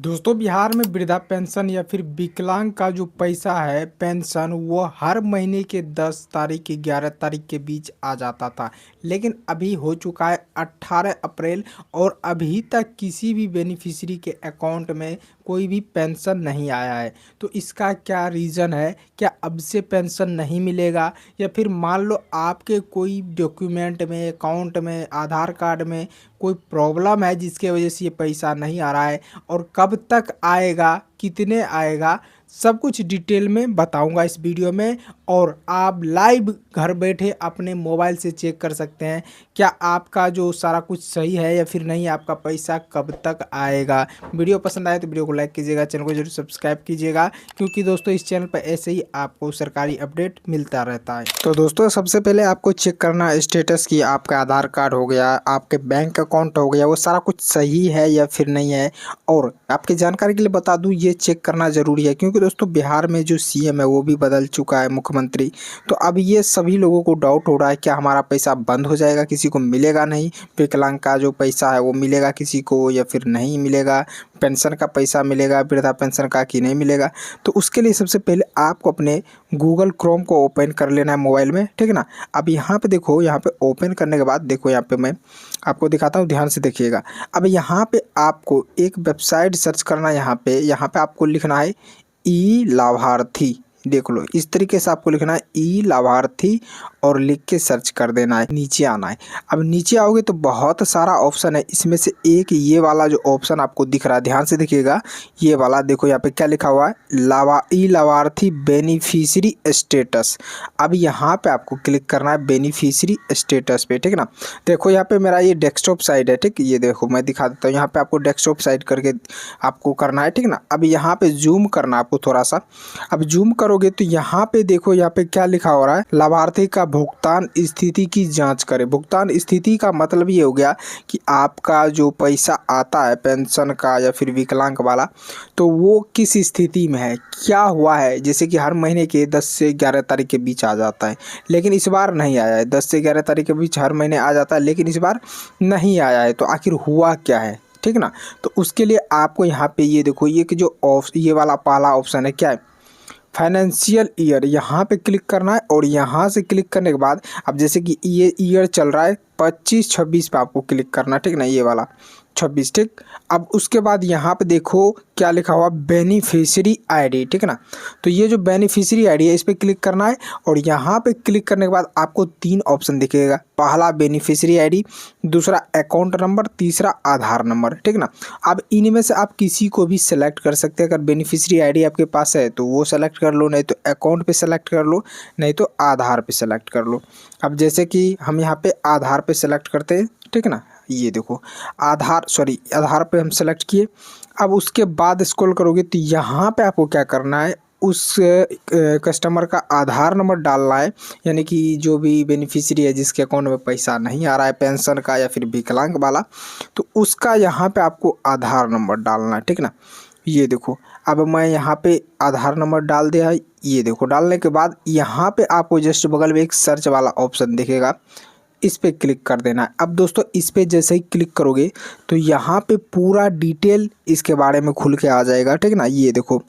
दोस्तों बिहार में वृद्धा पेंशन या फिर विकलांग का जो पैसा है पेंशन वो हर महीने के 10 तारीख के 11 तारीख के बीच आ जाता था। लेकिन अभी हो चुका है 18 अप्रैल और अभी तक किसी भी बेनिफिशियरी के अकाउंट में कोई भी पेंशन नहीं आया है। तो इसका क्या रीज़न है? क्या अब से पेंशन नहीं मिलेगा या फिर मान लो आपके कोई डॉक्यूमेंट में अकाउंट में आधार कार्ड में कोई प्रॉब्लम है जिसके वजह से ये पैसा नहीं आ रहा है और कब तक आएगा, कितने आएगा, सब कुछ डिटेल में बताऊंगा इस वीडियो में। और आप लाइव घर बैठे अपने मोबाइल से चेक कर सकते हैं क्या आपका जो सारा कुछ सही है या फिर नहीं, आपका पैसा कब तक आएगा। वीडियो पसंद आए तो वीडियो को लाइक कीजिएगा, चैनल को जरूर सब्सक्राइब कीजिएगा क्योंकि दोस्तों इस चैनल पर ऐसे ही आपको सरकारी अपडेट मिलता रहता है। तो दोस्तों सबसे पहले आपको चेक करना स्टेटस की आपका आधार कार्ड हो गया, आपके बैंक अकाउंट हो गया, वो सारा कुछ सही है या फिर नहीं है। और आपकी जानकारी के लिए बता दूं ये चेक करना ज़रूरी है क्योंकि दोस्तों बिहार में जो सीएम है वो भी बदल चुका है, मुख्यमंत्री। तो अब ये सभी लोगों को डाउट हो रहा है क्या हमारा पैसा बंद हो जाएगा, किसी को मिलेगा नहीं, विकलांग का जो पैसा है वो मिलेगा किसी को या फिर नहीं मिलेगा, पेंशन का पैसा मिलेगा वृद्धा पेंशन का कि नहीं मिलेगा। तो उसके लिए सबसे पहले आपको अपने गूगल क्रोम को ओपन कर लेना है मोबाइल में, ठीक है ना। अब यहाँ पे देखो, यहाँ पे ओपन करने के बाद देखो यहाँ पे मैं आपको दिखाता हूँ, ध्यान से देखिएगा। अब यहाँ पे आपको एक वेबसाइट सर्च करना है। यहाँ पे आपको लिखना है ई लाभार्थी, देख लो इस तरीके से आपको लिखना है ई लाभार्थी और लिख के सर्च कर देना है, नीचे आना है। अब नीचे आओगे तो बहुत सारा ऑप्शन है, इसमें से एक ये वाला जो ऑप्शन आपको दिख रहा है, ध्यान से देखिएगा ये वाला। देखो यहाँ पे क्या लिखा हुआ है, ई लाभार्थी बेनिफिशियरी स्टेटस। अब यहाँ पे आपको क्लिक करना है बेनिफिशियरी स्टेटस पे, ठीक है ना। देखो यहाँ पे मेरा ये डेस्कटॉप साइट है, ठीक, ये देखो मैं दिखा देता हूँ। यहाँ पे आपको डेस्कटॉप साइट करके आपको करना है, ठीक ना। अब यहाँ पे जूम करना आपको थोड़ा सा। अब जूम करोगे तो यहाँ पे देखो, यहाँ पे क्या लिखा हो रहा है, लाभार्थी का भुगतान स्थिति की जांच करें। भुगतान स्थिति का मतलब ये हो गया कि आपका जो पैसा आता है पेंशन का या फिर विकलांग वाला, तो वो किस स्थिति में है, क्या हुआ है। जैसे कि हर महीने के 10 से 11 तारीख के बीच आ जाता है, लेकिन इस बार नहीं आया है। 10 से 11 तारीख के बीच हर महीने आ जाता है, लेकिन इस बार नहीं आया है। तो आखिर हुआ क्या है, ठीक ना। तो उसके लिए आपको यहाँ पे ये देखो, ये कि जो ये वाला पहला ऑप्शन है क्या है, फाइनेंशियल ईयर, यहाँ पे क्लिक करना है। और यहाँ से क्लिक करने के बाद अब जैसे कि ये ईयर चल रहा है 25-26 पे आपको क्लिक करना, ठीक ना, ये वाला 26, ठीक। अब उसके बाद यहाँ पे देखो क्या लिखा हुआ, बेनिफिशियरी आईडी, ठीक है ना। तो ये जो बेनिफिशियरी आईडी है इस पर क्लिक करना है और यहाँ पे क्लिक करने के बाद आपको 3 ऑप्शन दिखेगा। पहला बेनिफिशियरी आईडी, दूसरा अकाउंट नंबर, तीसरा आधार नंबर, ठीक ना। अब इनमें से आप किसी को भी सेलेक्ट कर सकते हैं। अगर बेनिफिशियरी आईडी आपके पास है तो वो सेलेक्ट कर लो, नहीं तो अकाउंट पे सेलेक्ट कर लो, नहीं तो आधार पे सेलेक्ट कर लो। अब जैसे कि हम यहाँ पे आधार पे सेलेक्ट करते हैं, ठीक ना, ये देखो आधार पे हम सेलेक्ट किए। अब उसके बाद स्क्रॉल करोगे तो यहाँ पे आपको क्या करना है, उस कस्टमर का आधार नंबर डालना है, यानी कि जो भी बेनिफिशियरी है जिसके अकाउंट में पैसा नहीं आ रहा है पेंशन का या फिर विकलांग वाला, तो उसका यहाँ पे आपको आधार नंबर डालना है, ठीक ना। ये देखो अब मैं यहाँ पे आधार नंबर डाल दिया है। ये देखो डालने के बाद यहाँ पे आपको जस्ट बगल में एक सर्च वाला ऑप्शन दिखेगा, इस पे क्लिक कर देना है। अब दोस्तों इस पे जैसे ही क्लिक करोगे तो यहाँ पे पूरा डिटेल इसके बारे में खुल के आ जाएगा, ठीक ना। ये देखो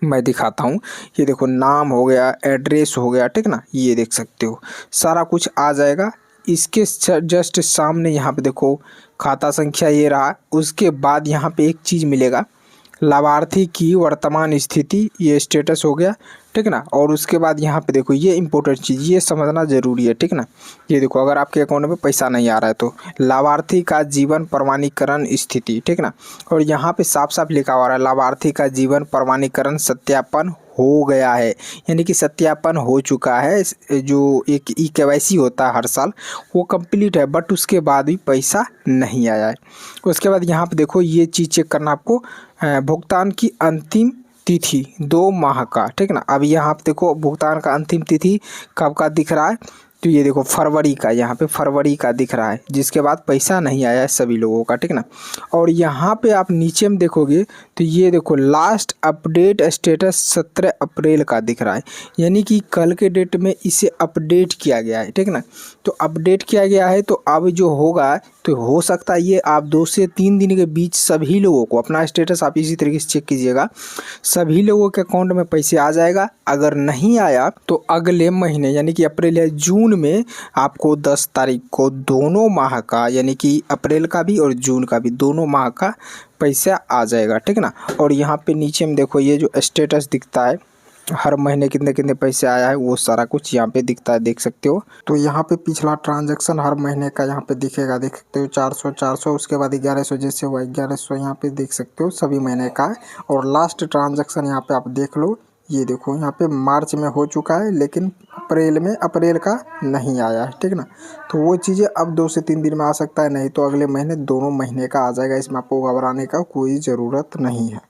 मैं दिखाता हूँ, ये देखो नाम हो गया, एड्रेस हो गया, ठीक ना, ये देख सकते हो सारा कुछ आ जाएगा। इसके जस्ट सामने यहाँ पे देखो खाता संख्या ये रहा। उसके बाद यहाँ पे एक चीज़ मिलेगा, लाभार्थी की वर्तमान स्थिति, ये स्टेटस हो गया, ठीक ना। और उसके बाद यहाँ पे देखो ये इंपॉर्टेंट चीज़, ये समझना ज़रूरी है, ठीक ना। ये देखो अगर आपके अकाउंट में पैसा नहीं आ रहा है तो लाभार्थी का जीवन प्रमाणीकरण स्थिति, ठीक ना। और यहाँ पे साफ साफ लिखा हुआ है लाभार्थी का जीवन प्रमाणीकरण सत्यापन हो गया है, यानी कि सत्यापन हो चुका है। जो एक KYC होता है हर साल वो कंप्लीट है, बट उसके बाद भी पैसा नहीं आया है। उसके बाद यहाँ पे देखो ये चीज़ चेक करना आपको, भुगतान की अंतिम तिथि 2 माह का, ठीक ना। अब यहाँ पे देखो भुगतान का अंतिम तिथि कब का दिख रहा है, तो ये देखो फरवरी का, यहाँ पे फरवरी का दिख रहा है, जिसके बाद पैसा नहीं आया है सभी लोगों का, ठीक ना। और यहाँ पे आप नीचे में देखोगे तो ये देखो लास्ट अपडेट स्टेटस 17 अप्रैल का दिख रहा है, यानी कि कल के डेट में इसे अपडेट किया गया है, ठीक ना। तो अपडेट किया गया है तो अब जो होगा तो हो सकता है ये आप 2 से 3 दिन के बीच सभी लोगों को अपना स्टेटस आप इसी तरीके से चेक कीजिएगा, सभी लोगों के अकाउंट में पैसे आ जाएगा। अगर नहीं आया तो अगले महीने यानी कि अप्रैल या जून में आपको 10 तारीख को दोनों माह का यानी कि अप्रैल का भी और जून का भी दोनों माह का पैसा आ जाएगा, ठीक ना। और यहाँ पे नीचे में देखो ये जो स्टेटस दिखता है हर महीने कितने कितने पैसे आया है वो सारा कुछ यहाँ पे दिखता है, देख सकते हो। तो यहाँ पे पिछला ट्रांजैक्शन हर महीने का यहाँ पे दिखेगा, देख सकते हो 400 400, उसके बाद 1100 जैसे हुआ 1100 यहाँ पे देख सकते हो सभी महीने का है। और लास्ट ट्रांजैक्शन यहाँ पे आप देख लो, ये देखो यहाँ पे मार्च में हो चुका है लेकिन अप्रैल का नहीं आया है, ठीक ना। तो वो चीज़ें अब 2 से 3 दिन में आ सकता है, नहीं तो अगले महीने दोनों महीने का आ जाएगा। इसमें आपको घबराने का कोई ज़रूरत नहीं है।